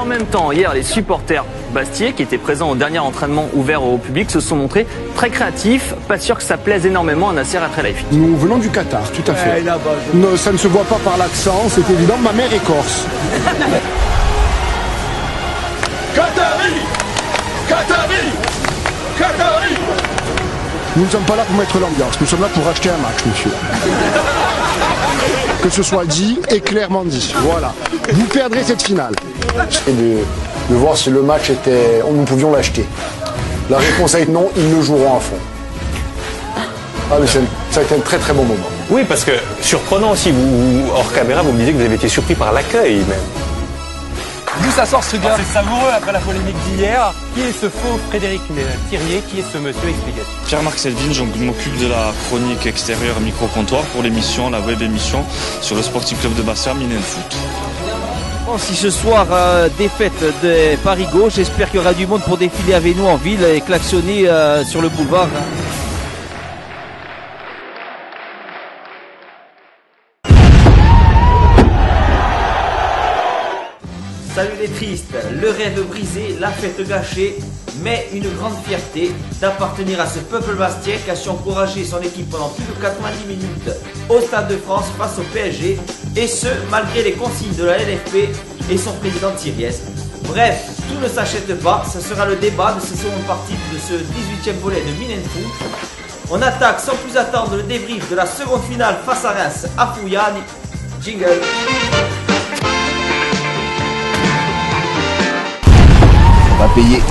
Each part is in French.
en même temps, hier, les supporters bastiais qui étaient présents au dernier entraînement ouvert au public se sont montrés très créatifs. Pas sûr que ça plaise énormément à Nasser Al-Khelaifi. Nous venons du Qatar, tout à fait. Non, ça ne se voit pas par l'accent, c'est évident. Ma mère est corse. Qatari! Qatari! Qatari! Nous ne sommes pas là pour mettre l'ambiance, nous sommes là pour acheter un match, monsieur. Que ce soit dit et clairement dit. Voilà. Vous perdrez cette finale. Et de voir si le match était. Nous pouvions l'acheter. La réponse a été non, ils le joueront à fond. Ah, mais ça a été un très très bon moment. Oui, parce que surprenant aussi, vous, hors caméra, vous me disiez que vous avez été surpris par l'accueil même. D'où ça sort ce truc-là? C'est savoureux après la polémique d'hier. Qui est ce faux Frédéric Thirier? Qui est ce monsieur? Explication. Pierre-Marc Selvin, je m'occupe de la chronique extérieure micro-comptoir pour l'émission, la web émission sur le Sporting Club de Bastia, Minen Foot. Bon, si ce soir, défaite de Paris-Gauche, j'espère qu'il y aura du monde pour défiler avec nous en ville et klaxonner sur le boulevard. Salut les tristes, le rêve brisé, la fête gâchée, mais une grande fierté d'appartenir à ce peuple bastien qui a su encourager son équipe pendant plus de 90 minutes au Stade de France face au PSG, et ce malgré les consignes de la LFP et son président Thiriez. Bref, tout ne s'achète pas, ce sera le débat de cette seconde partie de ce 18e volet de Minen Foot. On attaque sans plus attendre le débrief de la seconde finale face à Reims à Fouillane. Jingle. On va payer.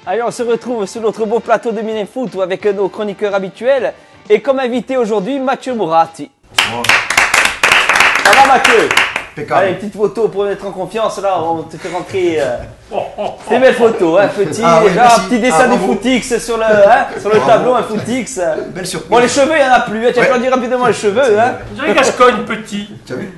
Allez, on se retrouve sur notre beau plateau de Minen Foot avec nos chroniqueurs habituels et comme invité aujourd'hui Mathieu Mourati. Oh. Ça va Mathieu? Impeccable. Allez, une petite photo pour mettre en confiance là, on te fait rentrer. C'est une belle photo, hein, petit, oui, déjà merci. un petit dessin du bravo. footix sur le tableau, un footix. Belle surprise. Bon, les cheveux, il n'y en a plus, hein, tu vas pas dire rapidement les cheveux. Hein. Je dirais Gascogne petit. Tu as vu?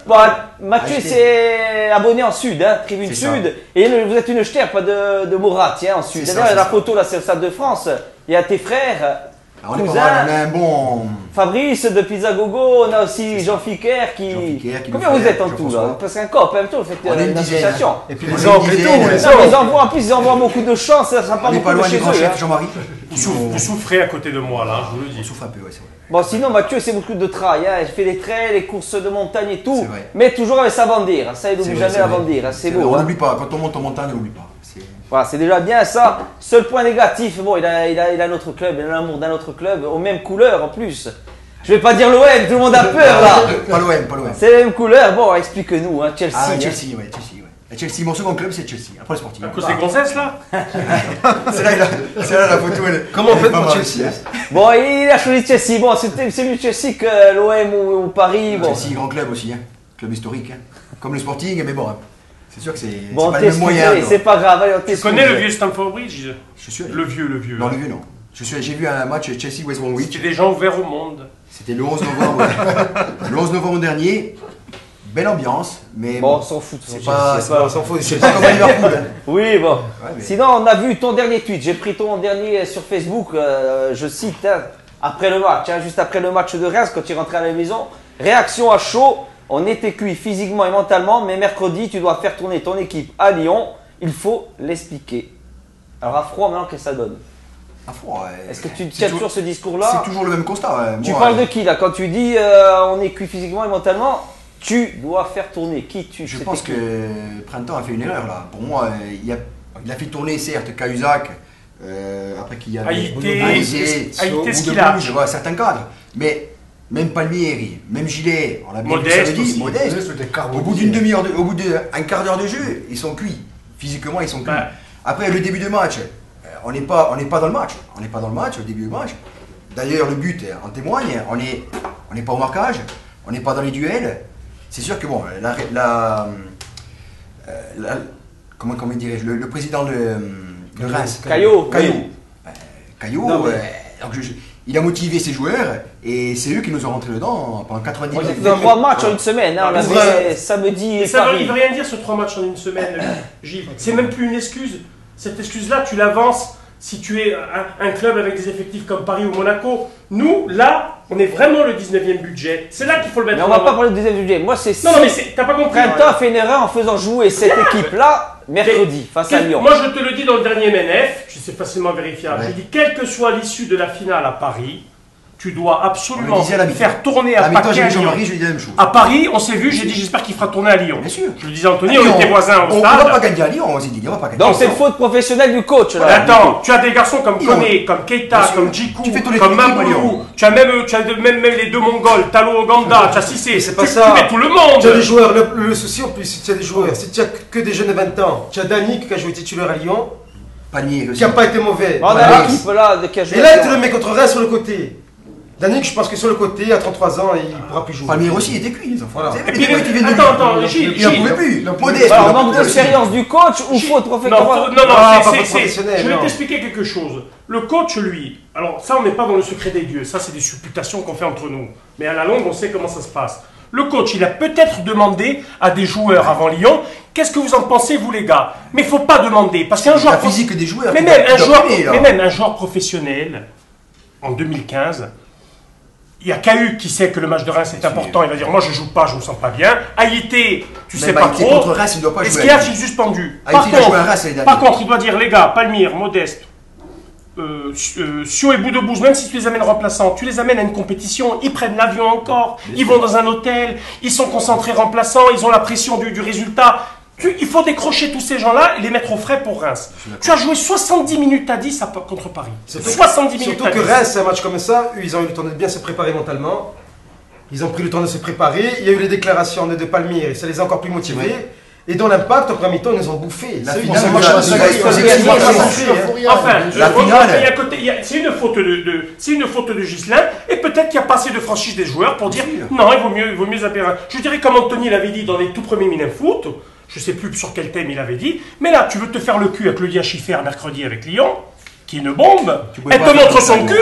Bon, Mathieu c'est abonné en Sud, hein, Tribune Sud, et vous êtes une ch'terre, pas de Mourati hein, en Sud. D'ailleurs, il y a la photo là, c'est le Stade de France, il y a tes frères. Alors, on est pas mal, on a un bon. Fabrice de Pizza Gogo, on a aussi Jean Fiquer qui. Combien vous êtes en tout là? Parce qu'un cop, même tout, vous faites une association. Et puis les envoient, en plus, ils envoient beaucoup de chance, ça sera pas on n'est beaucoup pas loin de du chez grand eux. chef Jean-Marie. Vous souffrez à côté de moi là, je vous le dis. On souffre un peu, ouais, c'est vrai. Bon, sinon, Mathieu, c'est beaucoup de travail. Hein. Il fait les trails, les courses de montagne et tout. Vrai. Mais toujours avec sa bandière. Ça, il n'oublie jamais la bandière. C'est beau. On Hein. n'oublie pas, quand on monte en montagne, on n'oublie pas. Voilà, c'est déjà bien ça. Seul point négatif, bon, il a notre club, il a l'amour d'un autre club, aux mêmes couleurs en plus. Je vais pas dire l'OM, tout le monde a peur là. Pas l'OM, pas l'OM. C'est les mêmes couleurs. Bon, explique-nous, hein, Chelsea. Ah, hein. Chelsea, ouais, Chelsea, ouais. Et Chelsea, mon second club, c'est Chelsea. Après le sportif. À cause des gonzesses là. C'est là la photo. Comment on fait pour Chelsea? Bon, il a choisi Chelsea. Bon, c'est mieux Chelsea que l'OM ou Paris. Bon. Chelsea, grand club aussi, hein. Club historique, hein. Comme le Sporting, mais bon, hein. C'est sûr que c'est Bon, pas le même moyen. c'est pas grave. Allez, Tu connais le vieux Stamford Bridge? Je suis allé. Le vieux. Non, le vieux, non. J'ai vu un match Chelsea-West Bromwich. C'était des gens ouverts au monde. C'était le 11 novembre. Le 11 novembre dernier. Belle ambiance, mais bon, on s'en fout. on s'en fout. C'est pas comme à Liverpool. Hein. Oui, bon. Ouais, mais... Sinon, on a vu ton dernier tweet. J'ai pris ton dernier sur Facebook. Je cite, hein, après le match, hein, juste après le match de Reims, quand tu es rentré à la maison. Réaction à chaud. On était cuit physiquement et mentalement, mais mercredi, tu dois faire tourner ton équipe à Lyon. Il faut l'expliquer. Alors, à froid, maintenant, qu'est-ce que ça donne? À froid, ouais. Est-ce que tu tiens toujours ce discours-là? C'est toujours le même constat. Ouais. Tu parles de qui, là? Quand tu dis on est cuit physiquement et mentalement, tu dois faire tourner. Qui tu? Je pense que Printemps a fait une erreur, là. Pour moi, il a fait tourner, certes, Cahuzac, après qu'il y a Haïté, certains cadres. Mais même Palmieri, même Gilet, on l'a bien dit, Modeste. Au bout d'une demi-heure, au bout d'un quart d'heure de jeu, ils sont cuits. Physiquement, ils sont cuits. Après, le début de match, on n'est pas dans le match. On n'est pas dans le match au début du match. D'ailleurs, le but en témoigne. On n'est pas au marquage. On n'est pas dans les duels. C'est sûr que bon, comment dirais-je, le président de Reims, Caillot. Il a motivé ses joueurs et c'est eux qui nous ont rentré dedans pendant 90 minutes. Dans 3 matchs en une semaine, hein, on avait samedi et ça Paris. ne veut rien dire sur 3 matchs en une semaine, Gilles. C'est même plus une excuse. Cette excuse-là, tu l'avances. si tu es un club avec des effectifs comme Paris ou Monaco. Nous, là, on est vraiment le 19e budget. C'est là qu'il faut le mettre. Mais on va pas parler du 19e budget. Moi, c'est... Non, mais t'as pas compris. Printemps fait une erreur en faisant jouer cette équipe-là mercredi face à Lyon. Moi, je te le dis dans le dernier MNF, c'est facilement vérifiable. Je dis, quelle que soit l'issue de la finale à Paris, tu dois absolument faire tourner à Paris. À Paris, on s'est vu, j'ai dit j'espère qu'il fera tourner à Lyon. Bien sûr. Je le disais à Anthony, on était voisins au stade. On ne va pas gagner à Lyon, on s'est dit, on va pas gagner. Donc c'est une faute professionnelle du coach là. Attends, tu as des garçons comme Koné, comme Keita, comme Djikou, comme Maboulou. Tu as même les deux Mongols, Talo Oganda, tu as Cissé. C'est pas ça. Tu mets tout le monde. Tu as des joueurs, le souci en plus, si tu as des joueurs, si tu as que des jeunes de 20 ans, tu as Dani qui a joué titulaire à Lyon, qui n'a pas été mauvais. On a l'équipe là qui a joué. Et là, tu le mets contre Reims sur le côté. Danick, je pense que sur le côté, à 33 ans, il ne pourra plus jouer. Palmier aussi, il était cuit, les enfants. Voilà. Et puis, attends, il n'en pouvait plus. Alors, manque d'expérience du coach ou faute professionnelle? Non, je vais t'expliquer quelque chose. Le coach, lui, alors ça, on n'est pas dans le secret des dieux. Ça, c'est des supputations qu'on fait entre nous. Mais à la longue, on sait comment ça se passe. Le coach, il a peut-être demandé à des joueurs avant Lyon, qu'est-ce que vous en pensez, vous les gars? Mais il ne faut pas demander, parce qu'un joueur... physique des joueurs. Mais même un joueur professionnel, en 2015... Il y a KU qui sait que le match de Reims est important. Il va dire, moi je joue pas, je me sens pas bien. Haïté, tu sais pas trop. Contre Reims, il doit pas jouer. Est-ce qu'il y a suspendu? Par contre, il doit dire, les gars, Palmyre, Modeste, Sio et Boudebouz, même si tu les amènes remplaçants, tu les amènes à une compétition, ils prennent l'avion encore, ils vont dans un hôtel, ils sont concentrés remplaçants, ils ont la pression du résultat. Il faut décrocher tous ces gens-là et les mettre au frais pour Reims. Tu as joué 70 minutes à 10 contre Paris. 70 minutes surtout que Reims, c'est un match comme ça, ils ont eu le temps de bien se préparer mentalement. Ils ont pris le temps de se préparer. Il y a eu les déclarations de Palmyre et ça les a encore plus motivés. Ouais. Et dans l'impact, au premier mi-temps, ils nous ont bouffé. Enfin, c'est une faute de Ghislain et peut-être qu'il y a pas assez de franchise des joueurs pour dire non, il vaut mieux zapper. Je dirais comme Anthony l'avait dit dans les tout premiers Minenfoot. Je ne sais plus sur quel thème il avait dit, mais là, tu veux te faire le cul avec le lien Schiffer mercredi avec Lyon, qui est une bombe, elle te montre son cul,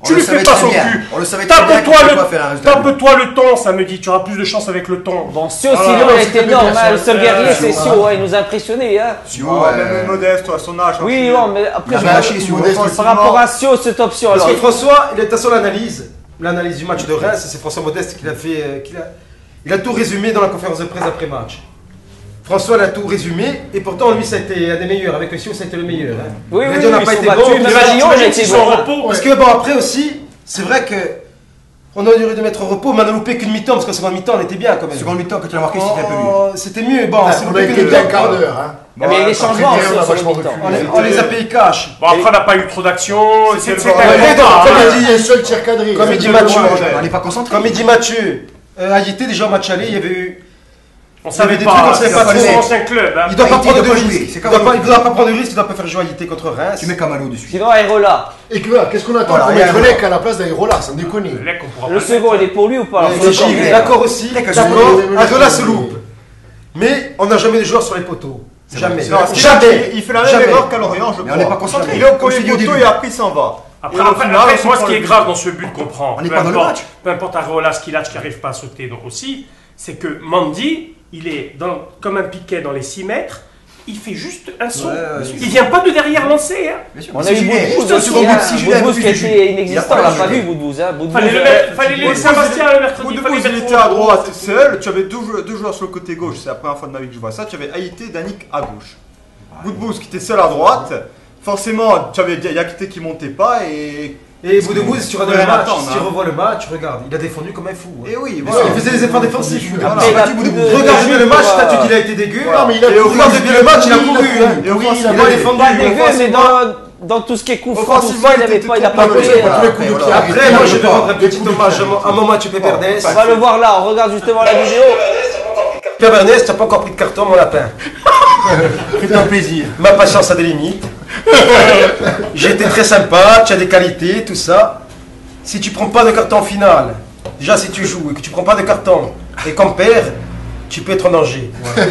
tu lui fais pas son cul. Tape-toi le ton, ça me dit, tu auras plus de chance avec le ton. Bon, Sio, sinon, il était énorme, le seul guerrier, c'est Sio, il nous a impressionnés. Même Modeste, à son âge. Oui, mais après, par rapport à Sio, cette option. Parce que François, il est à son analyse du match de Reims, c'est François Modeste qui l'a fait, il a tout résumé dans la conférence de presse après match. François l'a tout résumé, et pourtant lui ça a été un des meilleurs, avec Sio ça a été le meilleur. Hein. Oui, il n'a pas été bon, repos. Parce que bon après aussi, c'est vrai que on aurait dû mettre au repos, mais on a loupé qu'une mi-temps, parce qu'en seconde mi-temps on était bien quand même. Seconde mi-temps quand tu l'as marqué c'était un peu mieux. C'était mieux, bon, c'est on a été un quart d'heure. Hein. Mais il y a des changements aussi en seconde mi-temps. On les a payés cash. Bon après on n'a pas eu trop d'action, c'est comme il dit, un seul tir cadré. Comme il dit Mathieu, on n'est pas concentré. Comme il dit Mathieu, Haïté déjà en match aller, il y avait eu... On savait des trucs, on savait pas trop ancien club. Il doit pas prendre de risque. Il doit pas prendre de risque, il doit pas faire jouer Haïté contre Reims. Tu mets Camalo dessus. Sinon Aérola. Et qu'est-ce qu'on attend pour mettre Lec à la place d'Aérola, sans déconner. Le second, il est pour lui ou pas? D'accord aussi, d'accord. Aérola se loupe. Mais on n'a jamais de joueurs sur les poteaux. Jamais. Jamais. Il fait la même erreur qu'à Lorient, je crois. On n'est pas concentré. Il est au premier poteau et après il s'en va. Après, moi, ce qui est grave dans ce but qu'on prend, peu importe Areola, Skilac qui n'arrive pas à sauter aussi, c'est que Mandy, il est comme un piquet dans les 6 mètres, il fait juste un saut. Il vient pas de derrière lancer. Hein. On a eu Boudebouz aussi, Boudebouz qui était inexistant, on l'a pas vu Boudebouz. Fallait le laisser Sébastien le mercredi. Boudebouz il était à droite seul, tu avais deux joueurs sur le côté gauche, c'est la première fois de ma vie que je vois ça, tu avais Haïté, Danick à gauche. Boudebouz qui était seul à droite, forcément tu avais Yakité qui montait pas et Boudebouz, si tu revois le match, regarde, il a défendu comme un fou. Et oui, il faisait des efforts défensifs. Regarde bien le match, tu dis il a été dégueu. Regarde bien le match, il a couru. Il a défendu. Pas dégueu, mais dans tout ce qui est coup franc, il n'a pas collé. Après, moi je vais rendre un petit hommage à mon match Pépernès. On va le voir là, on regarde justement la vidéo. Pépernès, tu n'as pas encore pris de carton, mon lapin. Fais-toi plaisir. Ma patience a des limites. J'ai été très sympa, tu as des qualités, tout ça. Si tu prends pas de carton en finale, déjà si tu joues et que tu prends pas de carton et qu'on perd, tu peux être en danger. Voilà.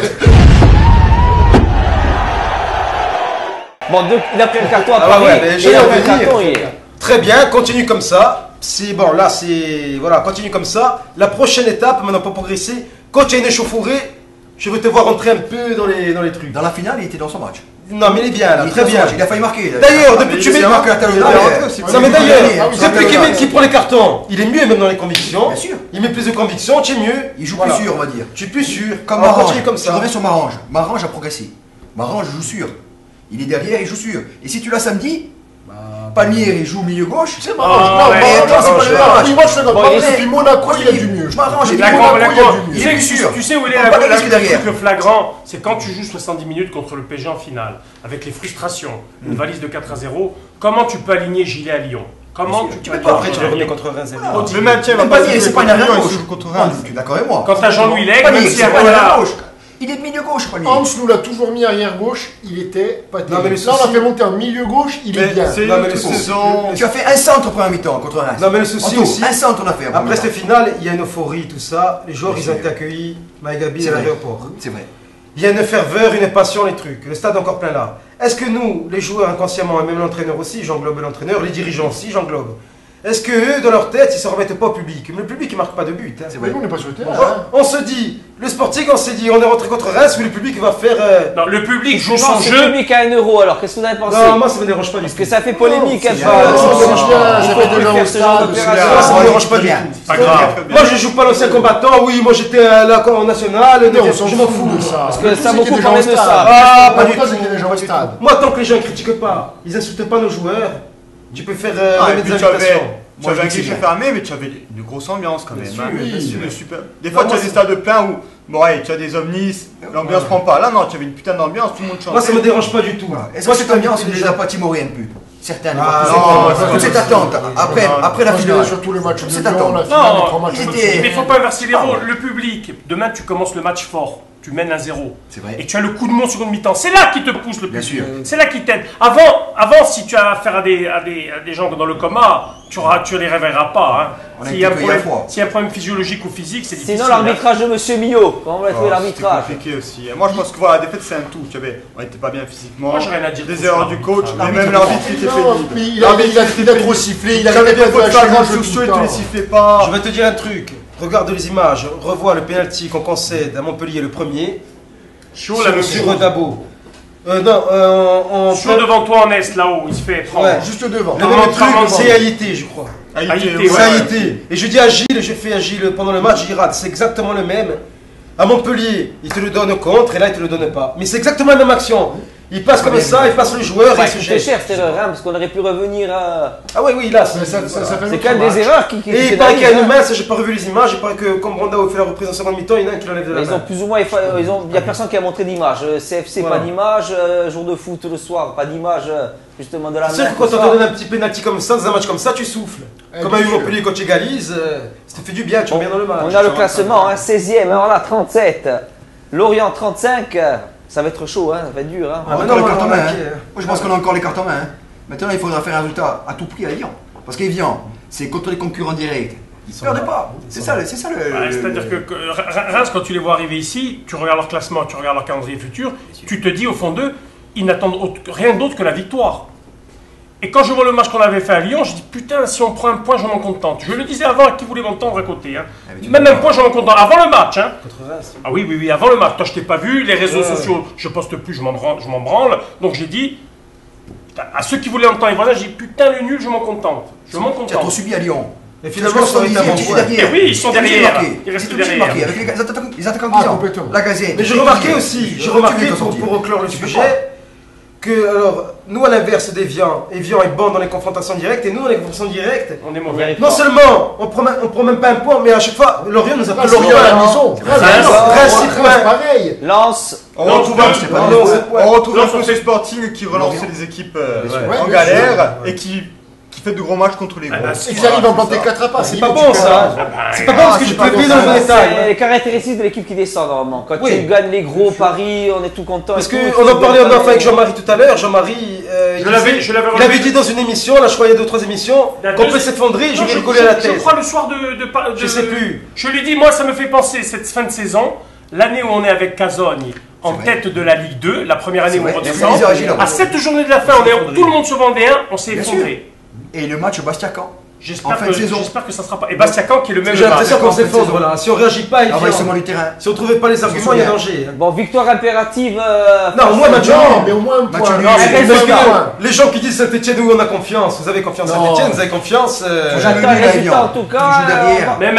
Bon, il a pris le carton à Paris, il a pris le carton hier. Très bien, continue comme ça. C'est bon, là c'est... Voilà, continue comme ça. La prochaine étape, maintenant pour progresser, quand tu as une échauffourée, je veux te voir rentrer un peu dans les trucs. Dans la finale, il était dans son match. Non, mais il est bien là, très bien. Il a failli marquer. D'ailleurs, depuis que tu mets. Non, mais d'ailleurs, depuis qu'il prend les cartons, il est mieux même dans les convictions. Bien sûr. Il met plus de convictions, tu es mieux. Il joue plus sûr, on va dire. Tu es plus sûr. Comme Marange. Comme ça. Je reviens sur Marange. Marange a progressé. Marange joue sûr. Il est derrière, il joue sûr. Et si tu l'as samedi, Palmieri il joue au milieu gauche. C'est Marange. Non, c'est pas Marange. Moi, je te donne. Et puis Monaco, il a du mieux. Marange, il est sûr. Tu sais où il est le flagrant, c'est quand tu joues 70 minutes contre le PSG en finale, avec les frustrations, une valise de 4-0, comment tu peux aligner Gilet à Lyon? Comment tu peux pas après tu revenir contre Reims? Le maintien va pas c'est pas une arrière gauche contre Reims. D'accord avec moi. Quand t'as Jean-Louis Lègue, même si il est de milieu gauche, Palmieri. Hans nous l'a toujours mis arrière gauche, il était pas terrible. Là, on a fait monter en milieu gauche, il est bien. Tu as fait un centre au premier mi-temps contre Reims. Non, mais le souci aussi. Un centre on a fait. Après cette finale, il y a une euphorie, tout ça. Les joueurs, ils ont été accueillis, Maïgabi à l'aéroport. C'est vrai. Il y a une ferveur, une passion, les trucs. Le stade est encore plein là. Est-ce que nous, les joueurs inconsciemment, et même l'entraîneur aussi, j'englobe l'entraîneur, les dirigeants aussi, j'englobe. Est-ce que eux, dans leur tête, ils ne se remettent pas au public? Mais le public, il ne marque pas de but. Hein. C'est vrai. Nous, on n'est pas sur le terrain. On se dit, le Sporting, on s'est dit, on est rentré contre Reims, mais le public va faire. Non, le public joue son jeu. Le public a 1 euro, alors qu'est-ce que vous avez pensé? Non, moi ça me dérange pas du tout. Parce que ça fait polémique un peu. Ça fait déjà au stade. Ça me dérange pas du tout. Pas grave. Moi je joue pas l'ancien combattant, oui, moi j'étais là en national, je m'en fous de ça. Parce que ça beaucoup parlé de ça. Ah, pas du tout. Déjà au stade. Moi tant que les gens ne critiquent pas, ils insultent pas nos joueurs, tu peux faire des invitations. Tu avais un guichet fermé, mais tu avais une grosse ambiance quand même. Oui, super. Des fois, tu as des stades pleins où, bon, ouais, tu as des ovnis, l'ambiance prend pas. Là, non, tu avais une putain d'ambiance, tout le monde chantait. Moi, ça me dérange pas du tout. Est-ce que cette ambiance ne les a pas timorés un peu? Certains. Non, cette attente, après la finale. Sur tous les matchs, cette attente. Non, mais il faut pas inverser les rôles. Le public, demain, tu commences le match fort. Tu mènes à 0. C'est vrai. Et tu as le coup de mont seconde mi-temps. C'est là qui te pousse le plus. Bien sûr. C'est là qui t'aide. Avant, si tu as affaire à des gens dans le coma, tu les réveilleras pas. Hein. S'il y a un problème physiologique ou physique, c'est difficile. Sinon, l'arbitrage de Monsieur Millot. Comment on va trouver l'arbitrage? C'est compliqué aussi. Moi, je pense que voilà, la défaite, c'est un tout. On n'était pas bien physiquement. Moi, j'ai rien à dire. Des erreurs du coach, mais même l'arbitre qui était pénible. Il a trop sifflé. Il avait des fautes flagrantes sociaux, il te les sifflait pas. Je vais te dire un truc. Regarde les images, revois le penalty qu'on concède à Montpellier le premier. Sur Dabo. Sur devant toi en est, là-haut, il se fait prendre. Ouais, juste devant. Le même truc, c'est Haïté, je crois. Haïté. Et je dis à Gilles, j'ai fait à Gilles pendant le match, il rate, c'est exactement le même. À Montpellier, il te le donne contre et là il te le donne pas. Mais c'est exactement la même action. Il passe comme ça, il passe le joueur et il se jette. C'est cher cette erreur, hein, parce qu'on aurait pu revenir à. Ah oui, là, c'est quand même des erreurs qui. Et il paraît qu'il y a une main, j'ai pas revu les images, il paraît que comme Brandao fait la reprise en seconde mi-temps, il y en a un qui l'enlève de la main. Ils ont plus ou moins. Il n'y a personne qui a montré d'image. CFC, pas d'image. Jour de foot le soir, pas d'image justement de la main. C'est sûr que quand on te donne un petit pénalty comme ça, dans un match comme ça, tu souffles. Comme à Montpellier quand tu égalises, ça te fait du bien, tu reviens dans le match. On a le classement, 16e, alors là 37. Lorient 35. Ça va être chaud, hein, ça va être dur. Hein. Moi, je pense qu'on a encore les cartes en main. Hein. Maintenant, il faudra faire un résultat à tout prix à Evian. Parce qu'Evian, c'est contre les concurrents directs. Ils ne perdent pas. C'est ça le. C'est-à-dire que Reims, quand tu les vois arriver ici, tu regardes leur classement, tu regardes leur calendrier futur, tu te dis au fond d'eux, ils n'attendent rien d'autre que la victoire. Et quand je vois le match qu'on avait fait à Lyon, je dis putain, si on prend un point, je m'en contente. Je le disais avant à qui voulait m'entendre à côté. Hein. Même un point, je m'en contente. Avant le match. Hein. Ah oui, avant le match. Toi, je t'ai pas vu. Les réseaux sociaux, je poste plus, je m'en branle. Donc j'ai dit, à ceux qui voulaient entendre, j'ai dit putain, le nul, je m'en contente. Je m'en contente. Tu as trop subi à Lyon. Et finalement, ça oui, ils sont derrière. Ils restent derrière. Avec les attaquants qui ont. La Gazette. Mais j'ai remarqué aussi, pour clore le sujet, que alors nous à l'inverse d'Evian, Evian est bon dans les confrontations directes et nous dans les confrontations directes, on est mauvais. Non seulement on prend même pas un point, mais à chaque fois Lorient nous a pris Lorient à la maison. Pareil. Lance. On retrouve un peu ce Sporting qui relançait les équipes en galère et qui fait de gros matchs contre les gros. Ils arrivent à en planter 4 à pas. C'est pas bon ça. C'est pas bon parce que je peux payer dans le détail. C'est les caractéristiques de l'équipe qui descend normalement. Quand tu gagnes les gros paris, on est tout content. Parce qu'on en parlait avec Jean-Marie tout à l'heure. Jean-Marie, il avait dit dans une émission, là je crois il y a 2-3 émissions, qu'on peut s'effondrer, je vais rigoler à la tête. Je crois le soir de je sais plus. Je lui dis, moi ça me fait penser cette fin de saison, l'année où on est avec Cazogne en tête de la Ligue 2, la première année où on redescend. À 7 journées de la fin, tout le monde se vendait un, on s'est effondré. Et le match Bastia-Caen. J'espère que ça sera pas. Et Bastia Caen qui est le même. J'ai l'impression qu'on s'effondre là. Si on réagit pas, envahissement du terrain. Si on trouvait pas les arguments, il y a danger. Bon, victoire impérative. Non, au moins match nul. Mais au moins un point. Les gens qui disent Saint-Etienne où on a confiance. Vous avez confiance en Saint-Etienne, vous avez confiance. J'attends un résultat en tout cas. Même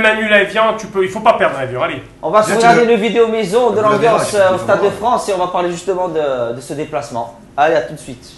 un nul à Evian, il faut pas perdre à Evian. Allez. On va se regarder le vidéo maison de l'ambiance au Stade de France et on va parler justement de ce déplacement. Allez, à tout de suite.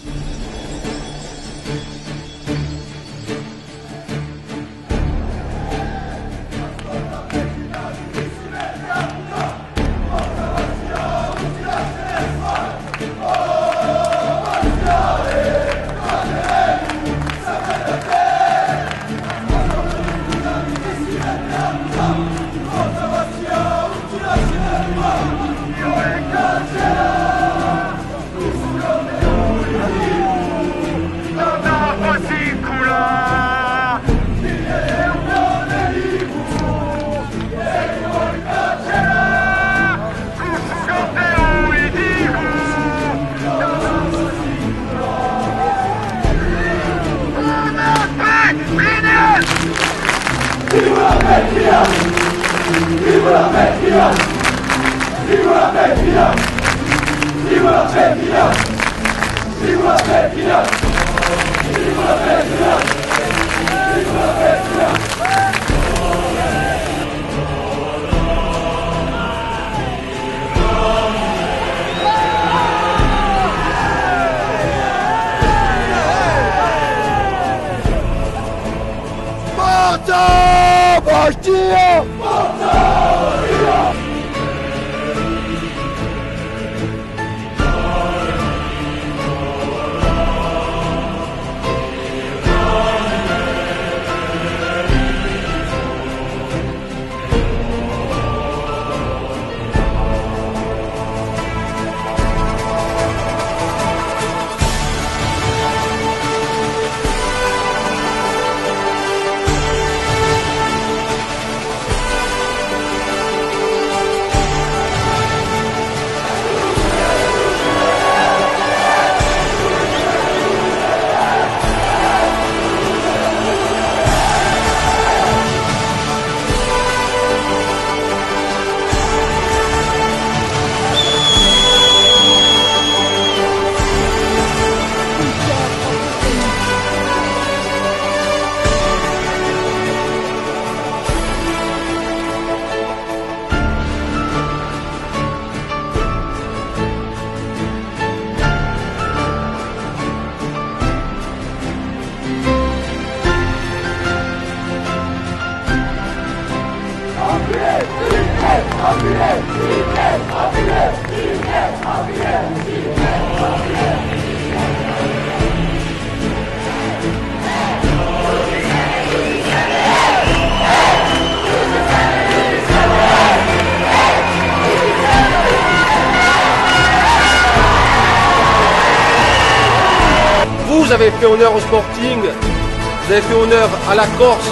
Vous avez fait honneur au Sporting, vous avez fait honneur à la Corse.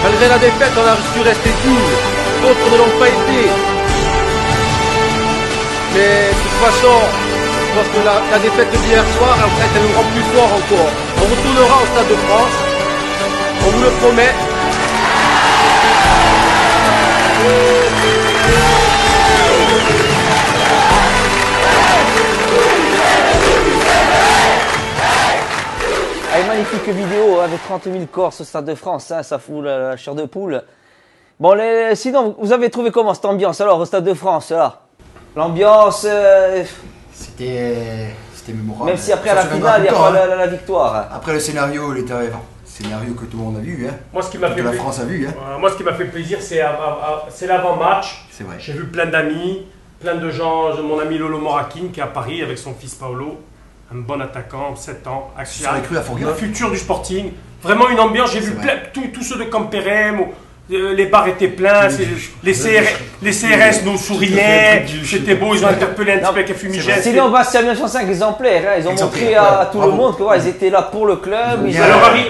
Malgré la défaite, on a su rester digne. D'autres ne l'ont pas été. Mais de toute façon, je pense que la défaite d'hier soir, en fait, elle nous rend plus fort encore. On retournera au Stade de France. On vous le promet. Allez, magnifique vidéo avec 30 000 Corses au Stade de France, hein, ça fout la chair de poule. Bon, sinon, vous avez trouvé comment cette ambiance alors au Stade de France là? L'ambiance... C'était mémorable. Même si après à la finale, il n'y a pas la victoire. Après le scénario, il était scénario que tout le monde a vu. Hein. Moi, ce qui m'a fait la France a vu. Hein. Moi, ce qui m'a fait plaisir, c'est l'avant-match. C'est vrai. J'ai vu plein d'amis, plein de gens. Mon ami Lolo Morakin qui est à Paris avec son fils Paolo. Un bon attaquant, 7 ans, axial, le futur du Sporting. Vraiment une ambiance, j'ai vu tous ceux de Camperem, Les bars étaient pleins, les CRS nous souriaient, c'était beau, ils ont interpellé un petit peu avec un fumigène. Sinon, Bastia 1905 exemplaire, hein, ils ont montré à tout le monde qu'ils étaient là pour le club.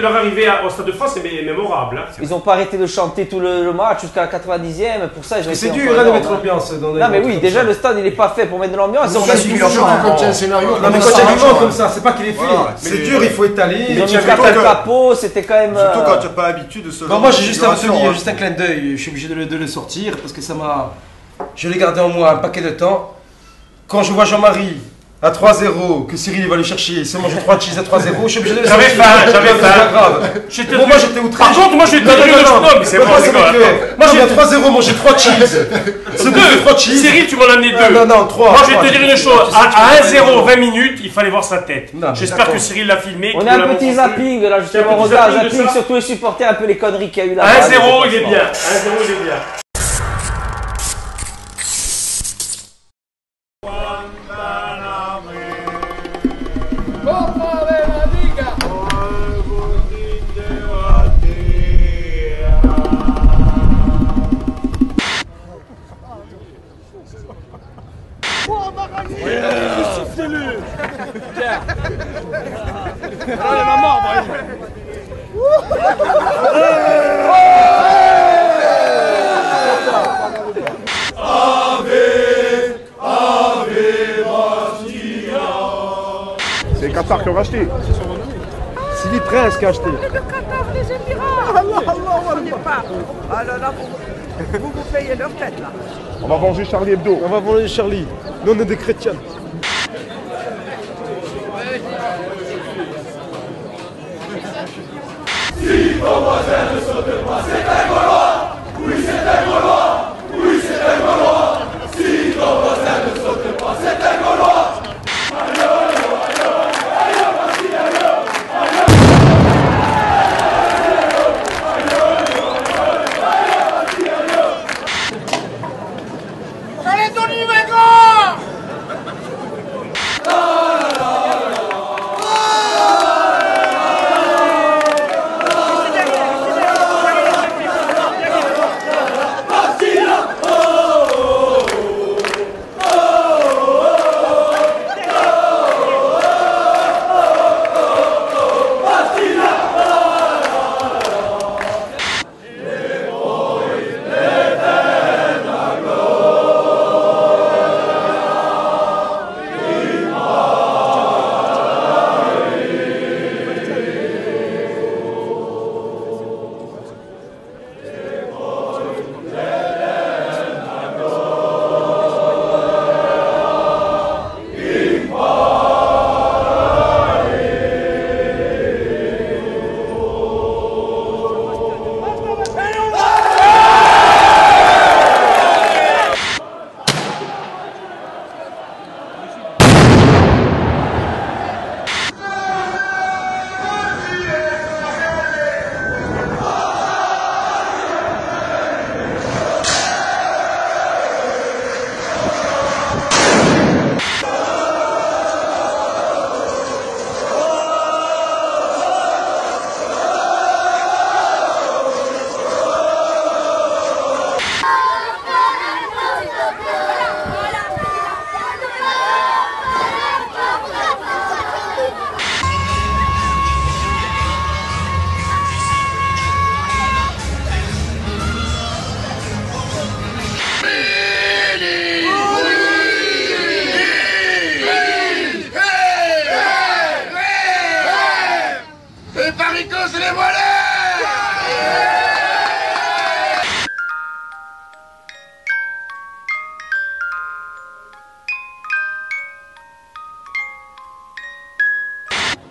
Leur arrivée au Stade de France est mémorable. Hein. Ils n'ont pas arrêté de chanter tout le match jusqu'à la 90e, pour ça ils ont été. C'est dur de mettre l'ambiance dans les. Non, mais oui, déjà le stade il n'est pas fait pour mettre de l'ambiance. Quand il y a un scénario. Non, mais quand il y a du monde comme ça, c'est pas qu'il est fait. C'est dur, il faut étaler. Ils ont mis le capot, c'était quand même. Surtout quand tu n'as pas l'habitude de ce genre. Moi j'ai juste à retenir, juste un clin d'œil, je suis obligé de le sortir parce que ça m'a. Je l'ai gardé en moi un paquet de temps. Quand je vois Jean-Marie à 3-0, que Cyril va lui chercher, se manger 3 cheese à 3-0, je suis obligé de le sortir. J'avais faim. C'est pas grave. Bon, moi j'étais outré. Par contre, moi j'ai donné mais c'est bon, c'est quoi. Moi j'ai à 3-0 mangé 3 cheese. C'est 3 cheese. Cyril, tu m'en as amené 2. Non, 3. Moi je vais te dire une chose, à 1-0, 20 minutes, il fallait voir sa tête. J'espère que Cyril l'a filmé. On a un petit zapping là, justement, on regarde un zapping sur tous les supporters, un peu les conneries qu'il y a eu là. 1-0, il est bien. 1-0, il est bien. C'est le Qatar qui a racheté. C'est les princes qui a acheté. Le Qatar, les Émirats. On n'est pas. Ah là là, vous payez leur tête là. On va venger Charlie Hebdo. On va venger Charlie. Nous on est des chrétiens. Si ton voisin ne saute pas, c'est un Gaulois. Oui, c'est un Gaulois. Oui, c'est un Gaulois. Si ton voisin ne saute pas, c'est un Gaulois. Allez, Tony Vega!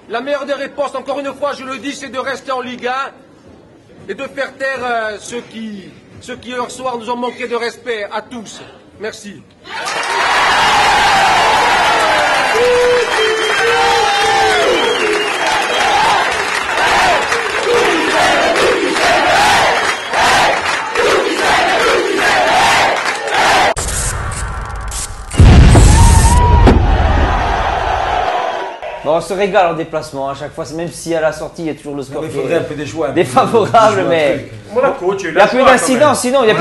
La meilleure des réponses, encore une fois, je le dis, c'est de rester en Ligue 1 et de faire taire ceux qui hier soir nous ont manqué de respect à tous. Merci. Bon, se régale en déplacement à chaque fois, même si à la sortie il y a toujours le score. Il faudrait un peu des joies. Défavorable, mais. Monaco, tu il n'y a pas eu d'incident, sinon il n'y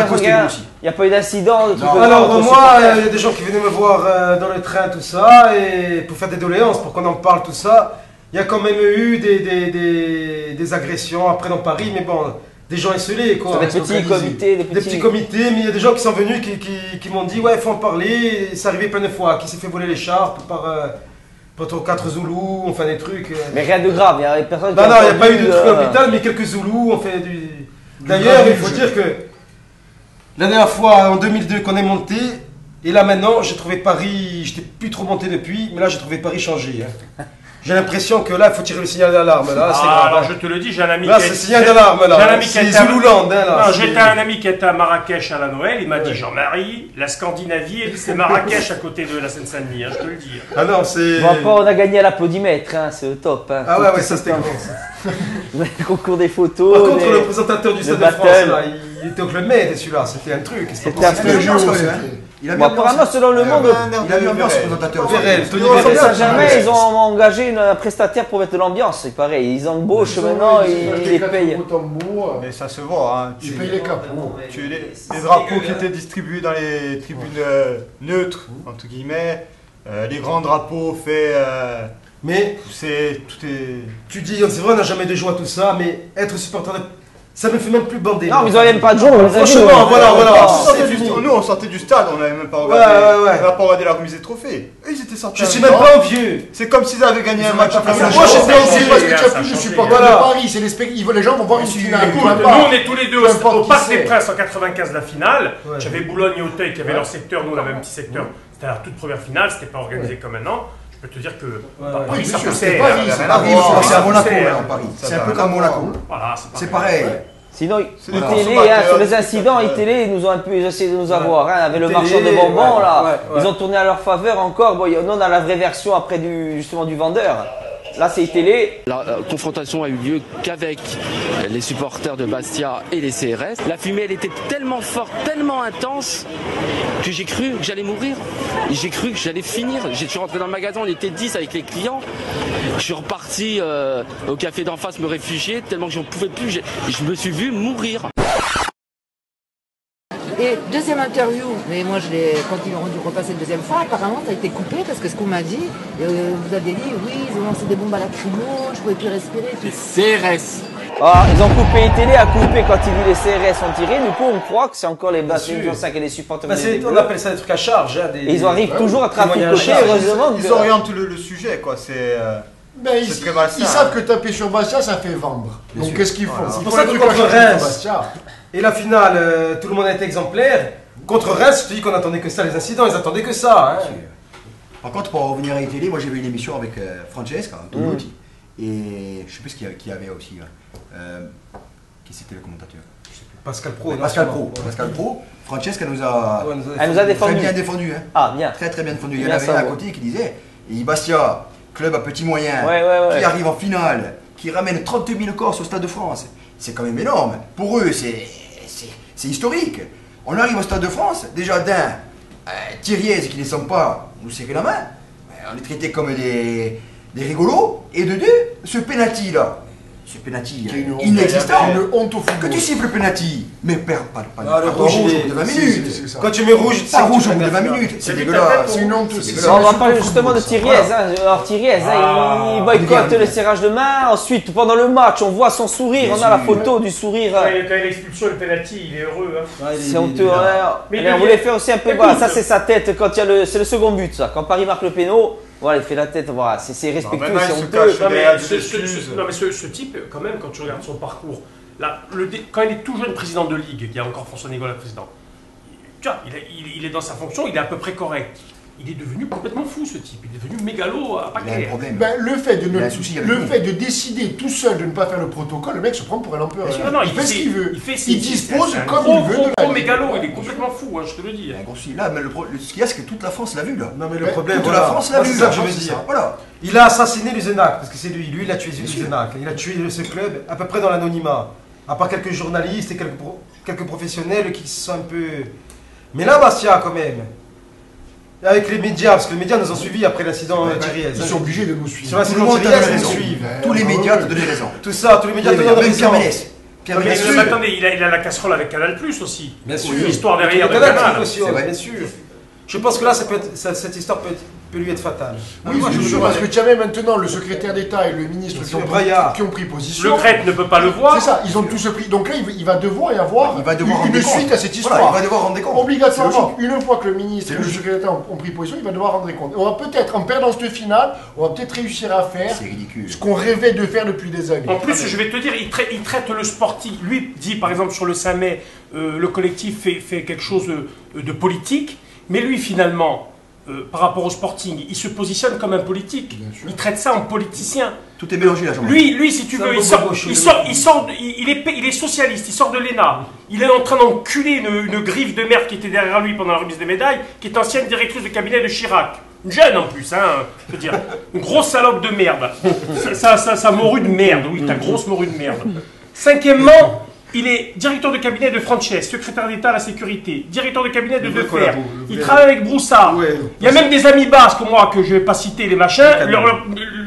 a pas eu d'incident. Alors moi, il y a des gens qui venaient me voir dans le train, tout ça, et pour faire des doléances, pour qu'on en parle, tout ça. Il y a quand même eu des agressions après dans Paris, mais bon, des gens isolés quoi. Des petits comités, des petits comités, mais il y a des gens qui sont venus qui m'ont dit ouais, il faut en parler. C'est arrivé plein de fois, qui s'est fait voler l'écharpe par 4 Zoulous, on fait des trucs. Mais rien de grave, il y a personne. Non, il n'y a pas eu de truc hôpital, mais quelques Zoulous, on fait du. D'ailleurs, il faut dire que la dernière fois en 2002 qu'on est monté, et là maintenant, j'ai trouvé Paris, j'étais plus trop monté depuis, mais là j'ai trouvé Paris changé. Hein. J'ai l'impression que là, il faut tirer le signal d'alarme. Là, c'est grave. Alors, je te le dis, j'ai un ami là, c'est le signal d'alarme. Là, c'est Zoulouland. J'étais un ami qui était à Marrakech à la Noël. Il m'a dit, Jean-Marie, la Scandinavie, c'est Marrakech à côté de la Seine-Saint-Denis. Hein, je te le dis. Ah non, c'est. Bon, on a gagné à l'applaudimètre, hein, c'est au top. Hein. Ah ouais, ça c'était grand. Ça. Le concours des photos. Par contre, le présentateur du Stade de France, là, il était au Club Med, celui-là. C'était un truc. C'était un jeu. Apparemment, selon le monde, il a mis ambiance ce présentateur. Paris Saint-Germain, ils ont engagé un prestataire pour mettre de l'ambiance, c'est pareil. Ils embauchent maintenant, ils les payent. Mais ça se voit, hein. Tu payes les capots. Les drapeaux qui étaient distribués dans les tribunes neutres, entre guillemets, les grands drapeaux faits. Mais tout est. Tu dis, c'est vrai, on n'a jamais de joie tout ça, mais être supporter de. Ça me fait même plus bander. Non, mais ils n'ont même pas de joie. Franchement, voilà. Nous, on sortait du stade, on n'avait même pas regardé. On n'a pas regardé la remise des trophées. Eux, ils étaient sortis. Je suis même pas envieux. C'est comme s'ils avaient gagné un match à Moi, j'étais envieux parce que tu as plus de supporters de Paris. C'est les gens vont voir une finale. Écoute, nous, on est tous les deux au Parc des Princes en 95, la finale. J'avais Boulogne et Auteuil qui avaient leur secteur. Nous, on avait un petit secteur. C'était la toute première finale. C'était pas organisé comme maintenant. Je peux te dire que Paris, ça poussait. C'est à Monaco, en Paris. C'est un peu comme Monaco. C'est pareil. Sinon, ITélé, sur les incidents, ITélé, ils nous ont un peu essayé de nous avoir. Hein, avec le marchand de bonbons, là, ils ont tourné à leur faveur encore. Bon, nous, on a la vraie version après justement du vendeur. Là, c'est ITélé. La confrontation a eu lieu qu'avec les supporters de Bastia et les CRS. La fumée, elle était tellement forte, tellement intense, que j'ai cru que j'allais mourir. J'ai cru que j'allais finir. Je suis rentré dans le magasin, on était 10 avec les clients. Je suis reparti au café d'en face me réfugier, tellement que j'en pouvais plus. Je me suis vu mourir. Et deuxième interview, mais moi quand ils m'ont dû repasser une deuxième fois, apparemment ça a été coupé parce que ce qu'on m'a dit, vous aviez dit oui, ils ont lancé des bombes à lacrymo, je pouvais plus respirer. Les CRS. Ah, ils ont coupé ITélé, a coupé quand il dit les CRS ont tiré, du coup on croit que c'est encore les Bastia et les supporters. On appelle ça des trucs à charge. Hein, et ils arrivent toujours à traficoter, heureusement. Ils orientent le sujet, quoi. Ils savent que taper sur Bastia, ça fait vendre. Donc qu'est-ce qu'ils font? C'est pour ça que contre Reims et la finale, tout le monde a été exemplaire. Contre Reims, je te dis qu'on attendait que ça, les incidents, ils attendaient que ça. Hein. Par contre, pour revenir à ITélé, moi j'avais une émission avec Francesca, Tonotti, et je sais plus qui y avait aussi. Qui c'était le commentateur? Pascal Pro. Pascal Pro. Francesca nous a, défendu. Très bien défendu. Hein. Ah, bien. Très bien défendu. Il y en avait un à côté qui disait, Bastia, club à petits moyens, qui arrive en finale, qui ramène 30 000 Corses au Stade de France. C'est quand même énorme. Pour eux, c'est historique. On arrive au Stade de France, déjà d'un, Thiriez qui ne descend pas, nous serrer la main. On est traités comme des rigolos. Et de deux, ce penalty là. Ce penalty inexistant. Une honte au football. Que tu siffles le penalty, mais perds pas le rouge au bout de 20 minutes. Quand tu mets rouge, pas rouge au bout de 20 minutes. C'est dégueulasse. C'est une honte. On va parler justement de Thiriez. Alors Thiriez, il boycotte le serrage de main. Ensuite, pendant le match, on voit son sourire. On a la photo du sourire. Quand il a l'expulsion, le penalty, il est heureux. C'est honteux. On voulait faire aussi un peu. Voilà, ça c'est sa tête quand il y a c'est le second but, ça. Quand Paris marque le péno. Voilà, il fait la tête, voilà, c'est respectueux, c'est honteux. Non mais ce type, quand même, quand tu regardes son parcours, là, quand il est tout jeune président de Ligue, il y a encore François Négola président, tu vois, il est dans sa fonction, il est à peu près correct. Il est devenu complètement fou, ce type. Il est devenu mégalo à paquet. Le fait de décider tout seul de ne pas faire le protocole, le mec se prend pour un empereur. Il fait ce qu'il veut. Il dispose comme il veut de la Ligue. Mégalo, il est complètement fou, hein, je te le dis. Là, mais ce qu'il y a, c'est que toute la France l'a vu, là. Non, mais le problème, toute la France l'a vu. C'est ça que je veux dire. Voilà. Il a assassiné Luzenac, parce que c'est lui. Lui, il a tué Luzenac. Il a tué ce club à peu près dans l'anonymat. À part quelques journalistes et quelques professionnels qui sont un peu. Mais là, Bastia, quand même. Avec les médias, parce que les médias nous ont suivis après l'incident Thierry. Ils sont obligés de nous suivre. Sur l'incident Thierry, ils nous suivent. Tous les médias te donnaient raison. Tout ça, tous les médias te donnent raison. Mais attendez, il a la casserole avec Canal Plus aussi. Bien sûr. L'histoire derrière de Canal Canal. aussi, bien sûr. Je pense que là, cette histoire peut lui être fatale. Oui, je suis sûr, parce que tu avais maintenant le secrétaire d'État et le ministre qui ont pris position. Le GRET ne peut pas le voir. C'est ça, ils ont tous pris. Donc là, il va devoir y avoir une suite à cette histoire. Voilà, il va devoir rendre compte. Obligatoirement, une fois que le ministre et le secrétaire d'État ont pris position, il va devoir rendre compte. On va peut-être, en perdant cette finale, on va peut-être réussir à faire ce qu'on rêvait de faire depuis des années. En plus, je vais te dire, il traite le sportif. Lui dit, par exemple, sur le 5 mai, le collectif fait quelque chose de politique, mais lui, finalement, par rapport au Sporting, il se positionne comme un politique. Il traite ça en politicien. Tout est mélangé là, Jean-Marc. Lui, si tu veux, il est socialiste, il sort de l'ENA. Il est en train d'enculer une griffe de merde qui était derrière lui pendant la remise des médailles, qui est ancienne directrice de cabinet de Chirac. Une jeune en plus, hein, je veux dire. Une grosse salope de merde. Ça morue de merde, oui, ta grosse morue de merde. Cinquièmement, il est directeur de cabinet de Frances, secrétaire d'État à la sécurité, directeur de cabinet de Defer. Il travaille avec Broussard. Il y a même des amis basques, moi, que je ne vais pas citer, les machins.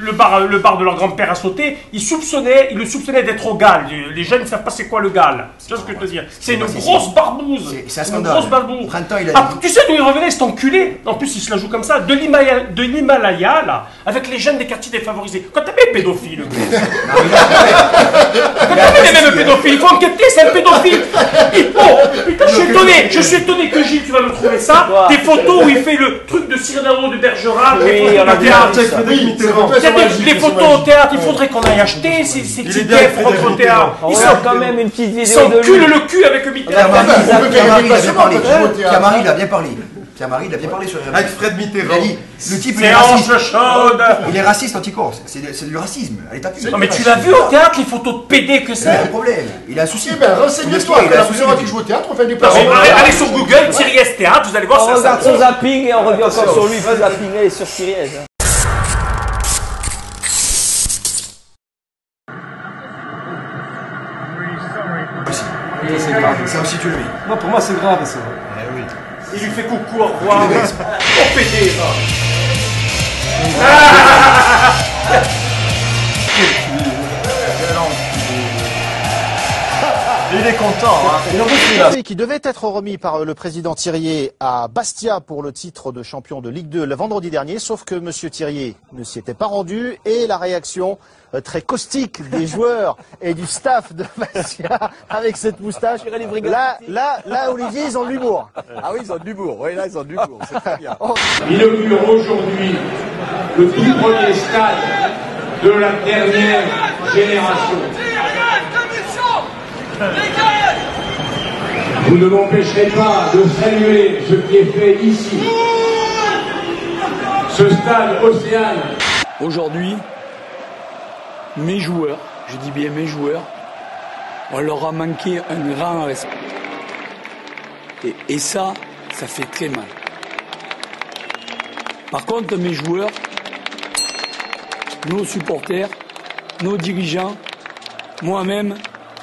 Le bar de leur grand-père a sauté. Il le soupçonnait d'être au GAL. Les jeunes ne savent pas c'est quoi le GAL. C'est ce que je veux te dire. C'est une grosse barbouze. C'est un Une scandale. grosse barbouze. Ah, tu sais d'où il revenait, cet enculé? En plus, il se la joue comme ça. De l'Himalaya, là, avec les jeunes des quartiers défavorisés. Quand t'as mes pédophiles, les mêmes pédophiles, il faut enquêter, c'est un pédophile. Putain, je suis étonné que Gilles, tu vas me trouver ça. Des photos où il fait le truc de Cyrano de Bergerac, les photos au théâtre, il faudrait qu'on aille acheter ces tickets pour rentrer au théâtre. Ils sont quand même une petite vidéo de lui. Ils s'enculent le cul avec Mitterrand. Pierre-Marie, il a bien parlé. Pierre-Marie, il a bien parlé sur avec Fred Mitterrand. Il a dit, le type, il est raciste. Il est raciste anti-corse. C'est du racisme à l'état pur. Non, mais tu l'as vu au théâtre, les photos de PD que c'est? Il a un problème. Il a un souci. Renseigne-toi. La première fois qu'il joue au théâtre, on fait des places. Allez sur Google, Thierry S Théâtre, vous allez voir ça. On regarde son zapping et on revient encore sur lui. Pas zapping, elle est sur Thierry S. C'est grave, ça aussi tu le vis. Moi, pour moi, c'est grave ça. Oui. Il lui fait coucou, au revoir. Pour péter, Il est content, hein. Qui devait être remis par le président Thirier à Bastia pour le titre de champion de Ligue 2 le vendredi dernier, sauf que M. Thirier ne s'y était pas rendu et la réaction très caustique des joueurs et du staff de Bastia avec cette moustache. Là, Olivier, ils ont de l'humour. Ah oui, ils ont de l'humour. Oui, là, ils ont de l'humour. C'est très bien. Inaugure aujourd'hui le tout premier stade de la dernière génération. Vous ne m'empêcherez pas de saluer ce qui est fait ici. Ce stade Océane. Aujourd'hui, mes joueurs, je dis bien mes joueurs, on leur a manqué un grand respect. Et ça fait très mal. Par contre, mes joueurs, nos supporters, nos dirigeants, moi-même,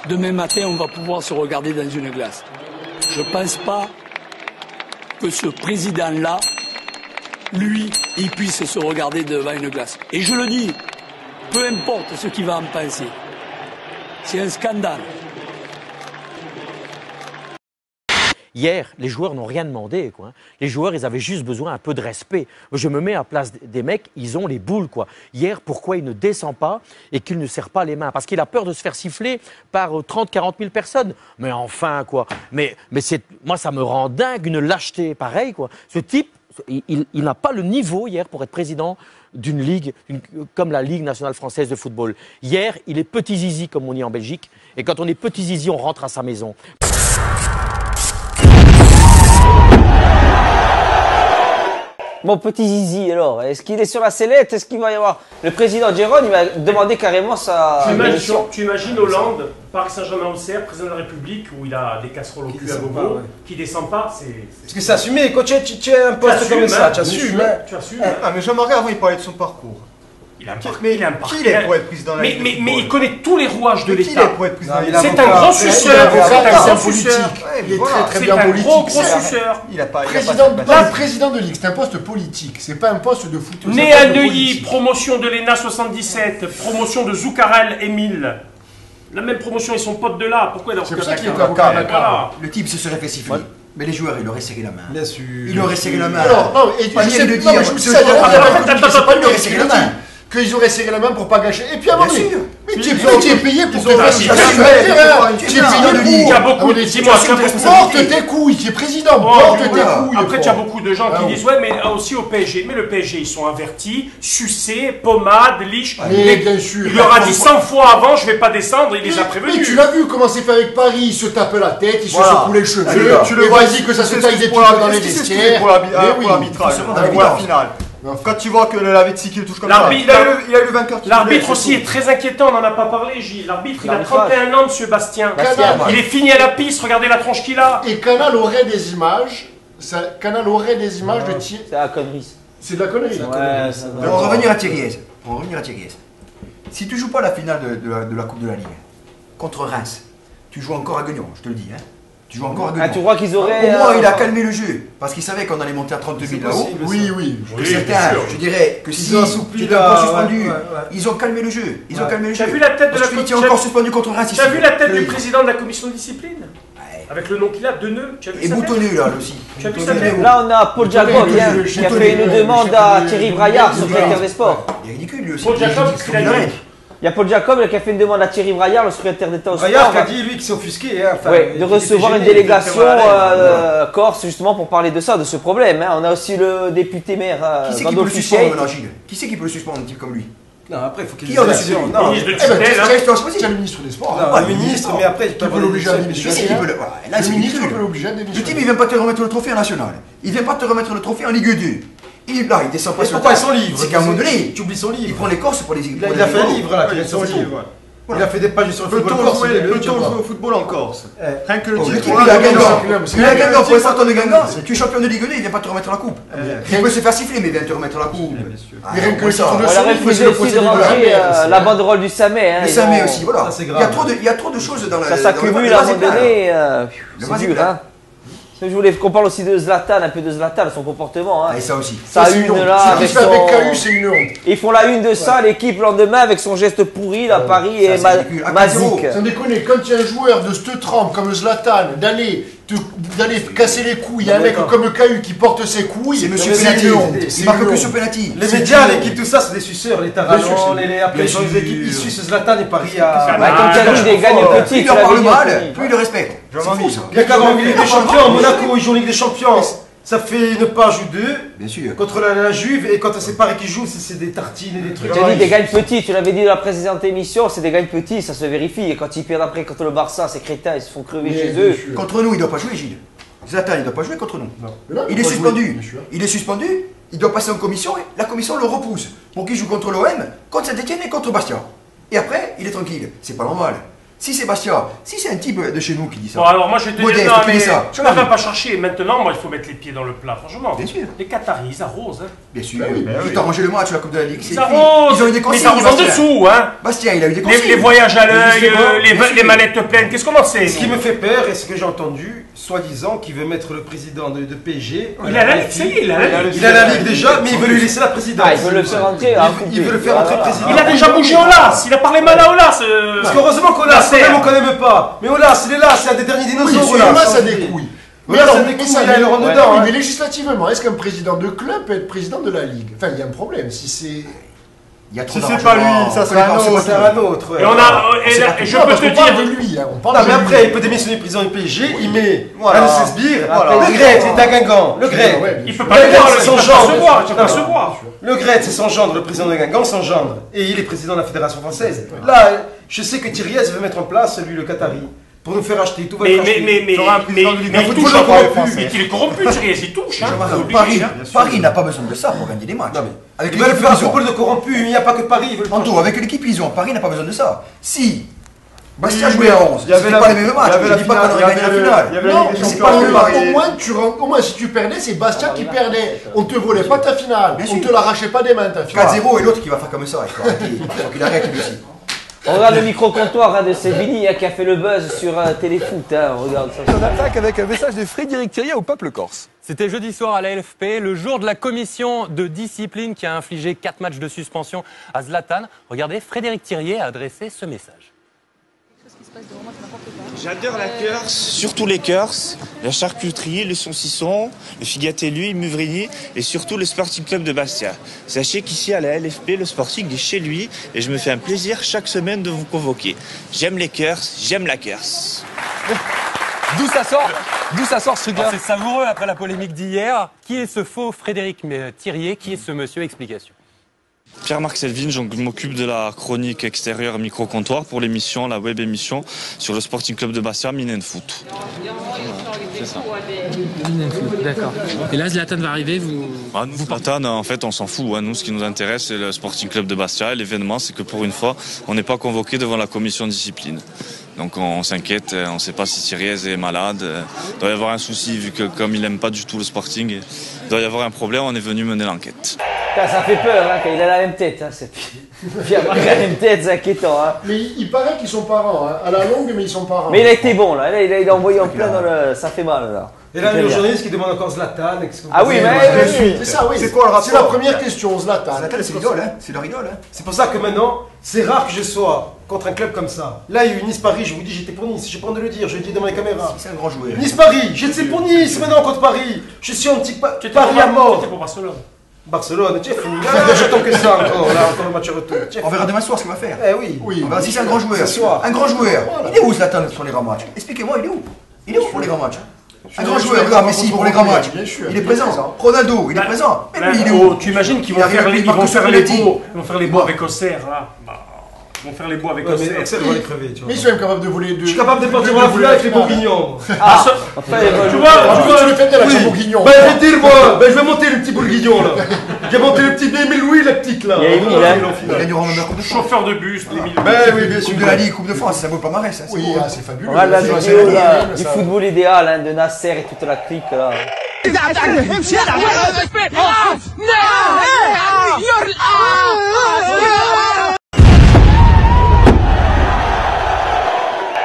demain matin, on va pouvoir se regarder dans une glace. Je ne pense pas que ce président-là, lui, il puisse se regarder devant une glace. Et je le dis, peu importe ce qu'il va en penser. C'est un scandale. Hier, les joueurs n'ont rien demandé, quoi. Les joueurs, ils avaient juste besoin un peu de respect. Je me mets à la place des mecs, ils ont les boules, quoi. Hier, pourquoi il ne descend pas et qu'il ne serre pas les mains? Parce qu'il a peur de se faire siffler par 30-40 000 personnes. Mais enfin, quoi. Mais moi, ça me rend dingue, une lâcheté pareille, quoi. Ce type, il n'a pas le niveau hier pour être président d'une ligue comme la Ligue nationale française de football. Hier, il est petit zizi, comme on dit en Belgique. Et quand on est petit zizi, on rentre à sa maison. Mon petit zizi, alors, est-ce qu'il est sur la sellette? Est-ce qu'il va y avoir... Le président Jérôme, il va demander carrément sa... Tu imagines Hollande, Paris Saint-Germain-Auxerre, président de la République, où il a des casseroles au cul à gogo, qui descend pas, c'est... Parce que c'est assumé, quand tu as un poste comme ça, tu assumes. Ah, mais Jean-Marie, avant, il parlait de son parcours. Il a un Qui il est pour être président de la Ligue? Mais il connaît tous les rouages de l'État. Qui il est pour être président de la Ligue? C'est un gros suceur. C'est un politique. Il est très bien politique. C'est un gros suceur. Président de Ligue, c'est un poste politique. C'est pas un poste de foot. Né à Neuilly, promotion de l'ENA 77, promotion de Zoukaral Émile. La même promotion, ils sont potes de là. Pourquoi il a C'est pour ça qu'il est avocat. Le type se serait fait siffler. Mais les joueurs, il aurait serré la main. Bien sûr. Il aurait serré la main. Alors, non, et je sais, de dire. Il aurait serré la main. Qu'ils auraient serré la main pour pas gâcher. Et puis à un moment, mais tu es payé pour te faire chier. Tu es président de Ligue. Il y a beaucoup de... Dis-moi, porte tes couilles, tu es président, porte tes couilles. Après, tu as beaucoup de gens qui disent, ouais, mais aussi au PSG. Mais le PSG, ils sont avertis, sucés, pommade, liche. Mais bien sûr. Il leur a dit 100 fois avant, je vais pas descendre, il les a prévenus. Mais tu l'as vu comment c'est fait avec Paris, il se tape la tête, il se secoue les cheveux. Tu le vois, vas-y que ça se taille des pieds dans les vestiaires. Pour l'arbitrage, pour la finale. Quand tu vois que la Lavetzi qui le touche comme ça, il a eu le vainqueur. L'arbitre aussi est très inquiétant, on n'en a pas parlé, Gilles. L'arbitre, il a 31 ans, monsieur Bastien. Il est fini à la piste, regardez la tronche qu'il a. Et Canal aurait des images. Canal aurait des images de tir. C'est la connerie. C'est de la connerie. On va revenir à Thierry. Si tu joues pas la finale de la Coupe de la Ligue contre Reims, tu joues encore à Guignon, je te le dis. Tu joues encore à Guignon. Tu crois qu'ils auraient. Au moins, il a calmé le jeu. Parce qu'il savait qu'on allait monter à 32 000 là-haut. Oui. Certains, je dirais que si tu étais encore suspendu, ils ont calmé le jeu. Tu as vu la tête de la commission encore suspendu contre Reims. Tu as vu la tête du président de la commission de discipline? Avec le nom qu'il a, Deneux. Et boutonneux là aussi. Tu as vu sa tête? Là, on a Paul Jacob qui a fait une demande à Thierry Braillard, secrétaire des sports. Il est ridicule lui aussi. Paul Jacob, ce qu'il a dit. Il y a Paul Jacob qui a fait une demande à Thierry Braillard, le secrétaire d'État au sport. Braillard qui a dit, lui, qui s'est offusqué. De recevoir une délégation corse, justement, pour parler de ça, de ce problème. On a aussi le député maire Gandolf Fichet. Qui c'est qui peut le suspendre, un type comme lui? Non, après, il faut qu'il y ait une décision. Le ministre de tutelle, c'est le ministre des Sports. Non, le ministre, mais après, il peut l'obliger à démissionner. Le ministre peut l'obliger à démissionner. Le type, il vient pas te remettre le trophée en national. Il vient pas te remettre le trophée en Ligue 2. Il descend pas sur le terrain. Pourquoi son livre? C'est qu'à un moment donné, tu oublies son livre. Il prend les Corses pour les. Il a fait un livre là, il a son livre. Il a fait des pages sur le football corse. Peut-on jouer au football en Corse? Rien que le titre. Il a Guingamp pour les sortants de Guingamp. Tu es champion de Ligue 2, il vient pas te remettre la coupe. Il peut se faire siffler, mais il vient te remettre la coupe. Rien que ça. On a refusé aussi de rentrer la banderole du Samet. Le Samet aussi, voilà. Il y a trop de choses dans la. Ça s'accumule à un moment donné. C'est dur, hein. Je voulais qu'on parle aussi de Zlatan, un peu de Zlatan, son comportement. Et ça aussi. Sa une là, avec KU, c'est une honte. Ils font la une de ça, l'équipe le lendemain avec son geste pourri, là, Paris et Mazik. Sans déconner, quand il y a un joueur de cette trempe comme Zlatan, d'aller casser les couilles, il y a un mec comme KU qui porte ses couilles, c'est monsieur Penalty. Il marque que sur Penalty. Les médias, l'équipe, tout ça, c'est des suceurs, les Tarallons, après ils ont les équipes, ils sucent Zlatan et Paris à. Quand il gagne petit, il leur parle mal, plus il le respecte. Bien qu'avant Ligue des Champions, Monaco, ils jouent Ligue des Champions. Ça fait une page ou deux. Bien sûr. Contre la Juve, et quand c'est Paris qui joue, c'est des tartines et des trucs. Tu as dit des gagnes petits, tu l'avais dit dans la précédente émission, c'est des gagnes petits, ça se vérifie. Et quand ils perdent après contre le Barça, ces crétins, ils se font crever chez eux. Contre nous, il ne doit pas jouer, Gilles. Zlatan, il ne doit pas jouer contre nous. Il est suspendu. Il est suspendu, il doit passer en commission, et la commission le repousse pour qu'il joue contre l'OM, contre Saint-Etienne et contre Bastia. Et après, il est tranquille. C'est pas normal. Si c'est Bastia, si c'est un type de chez nous qui dit ça. Bon, alors moi je vais te dire, non, mais tu ne vas pas chercher. Maintenant, moi il faut mettre les pieds dans le plat, franchement. Bien sûr. Les Qataris, ils arrosent. Bien sûr. Ils t'ont rangé le match à la Coupe de la Ligue. Ils arrosent. Ils ont eu des consignes. Mais ils arrosent en dessous, hein. Bastien, il a eu des consignes. Les voyages à l'œil, les manettes pleines, qu'est-ce qu'on en sait? Ce qui me fait peur, et ce que j'ai entendu, soi-disant, qu'il veut mettre le président de PSG. Il a la Ligue, ça y est, il a la Ligue. Il a la Ligue déjà, mais il veut lui laisser la présidence. Il veut le faire entrer. Il veut le faire entrer président. Il a déjà bougé Olas, il a parlé mal à Olas. Parce qu'heureusement qu'Olas, on connaît même pas. Mais Olas, il est là, c'est un des derniers dinosaures. Oui, Olas a des couilles. Mais alors, il a le rentre dedans. Mais législativement, est-ce qu'un président de club peut être président de la Ligue? Enfin, il y a un problème. Si c'est. Il y a trop si c'est pas lui, ça sera un autre. Et je peux te dire de lui. Non, mais après, il peut démissionner président du PSG, il met un de ses sbires. Le Gret, il est à Guingamp. Le Gret, il peut pas le voir, c'est son gendre. Il peut pas se voir. Le Gret, c'est son gendre, le président de Guingamp, son gendre. Et il est président de la Fédération française. Là, je sais que Thierry veut mettre en place, lui, le Qatari. Pour nous faire acheter, tout va être acheté. Mais il touche corrompu. Il est corrompu, il touche. Paris n'a pas besoin de ça pour gagner des matchs. Ils veulent faire un football de corrompu, il n'y a pas que Paris. Anto, avec l'équipe ils ont, Paris n'a pas besoin de ça. Si Bastia jouait à 11. Il y avait pas les mêmes matchs. Je dis pas qu'on aurait gagné la finale. Non, c'est pas au moins si tu perdais, c'est Bastia qui perdait. On te volait pas ta finale. On te l'arrachait pas des mains ta finale. 4-0 et l'autre qui va faire comme ça. Il faut qu'il arrête lui aussi. On regarde le micro-comptoir de Sévigny qui a fait le buzz sur Téléfoot. On regarde ça. On attaque avec un message de Frédéric Thiriet au peuple corse. C'était jeudi soir à la LFP, le jour de la commission de discipline qui a infligé 4 matchs de suspension à Zlatan. Regardez, Frédéric Thiriet a adressé ce message. J'adore la Corse, surtout les Corses, la charcuterie, le saucisson, le figatelli, le muvrini et surtout le Sporting Club de Bastia. Sachez qu'ici à la LFP, le Sporting est chez lui et je me fais un plaisir chaque semaine de vous convoquer. J'aime les Corses, j'aime la Corse. D'où ça sort ce truc-là? C'est savoureux après la polémique d'hier. Qui est ce faux Frédéric Thiriet? Qui est ce monsieur? Explication. Pierre-Marc Selvin, je m'occupe de la chronique extérieure micro-comptoir pour l'émission, la web émission sur le Sporting Club de Bastia, Minen Foot. C'est ça. D'accord. Et là, Zlatan va arriver, nous, Zlatan, en fait, on s'en fout. Nous, ce qui nous intéresse, c'est le Sporting Club de Bastia. L'événement, c'est que pour une fois, on n'est pas convoqué devant la commission de discipline. Donc on s'inquiète, on ne sait pas si Thiriet est malade. Il doit y avoir un souci, vu que comme il n'aime pas du tout le Sporting, il doit y avoir un problème, on est venu mener l'enquête. Ça fait peur quand il a la même tête. Pierre-Marc a la même tête, c'est inquiétant. Mais il paraît qu'ils sont parents, à la longue, mais ils sont parents. Mais il a été bon là, il a envoyé en plein dans le... Ça fait mal là. Et là, le journaliste qui demande encore Zlatan. Ah oui, mais c'est ça, oui. C'est quoi le rapport? C'est la première question, Zlatan. Zlatan, c'est l'idole, hein. C'est leur idole. Hein. C'est pour ça que maintenant, c'est rare que je sois contre un club comme ça. Là, il y a eu Nice-Paris, je vous dis, j'étais pour Nice. J'ai pas honte de le dire, je le dis devant les caméras. C'est un grand joueur. Nice-Paris, j'étais pour Nice maintenant contre Paris. Je suis anti-Paris à mort. C'était pour Barcelone. Barcelone, tu es fini. J'attends que ça encore, là, encore le match retour. On verra demain soir ce qu'il va faire. Eh oui. On verra si c'est un grand joueur. Un grand joueur. Il est où Zlatan sur les grands matchs? Expliquez-moi, il est où? Il est où pour les grands matchs? Un grand joueur, regarde Messi pour les grands matchs. Il est présent. Ronaldo, il est présent. Mais lui, il est où? Tu imagines qu'ils vont faire les beaux avec Auxerre, là. Ils vont faire les beaux avec Auxerre. Auxerre va les crever, tu vois. Mais ils sont même capables de voler de... Je suis capable de partir dans la finale avec les bourguignons. Ah, tu vois, le fait de la bourguignon. Ben, je vais dire, moi, je vais monter le petit bourguignon, là. J'ai monté le petit Émile Louis, la petite, là. Il y a Émile, Il gagne au Coupe de France. Chauffeur de bus, Émile Louis. Ben oui, bien sûr. Coupe de la Ligue, Coupe de France, c'est un beau palmarès. Oui, c'est fabuleux. Regarde la vidéo là, du football idéal de Nasser et toute la clique là.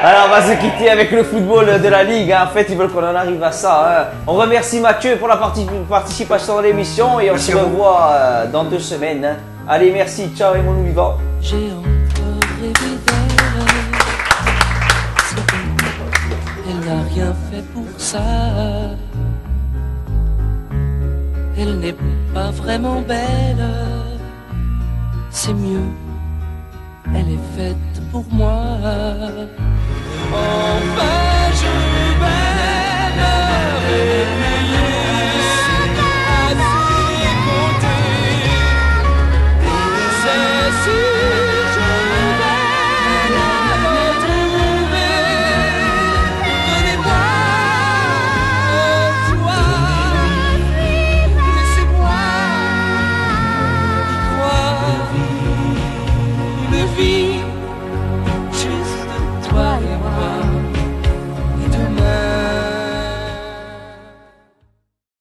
Alors on va se quitter avec le football de la Ligue, en fait ils veulent qu'on en arrive à ça. On remercie Mathieu pour la participation dans l'émission et on se revoit dans 2 semaines. Allez merci, ciao et mon vivant. J'ai encore rêvé d'elle, elle n'a rien fait pour ça. Elle n'est pas vraiment belle, c'est mieux, elle est faite pour moi. Oh.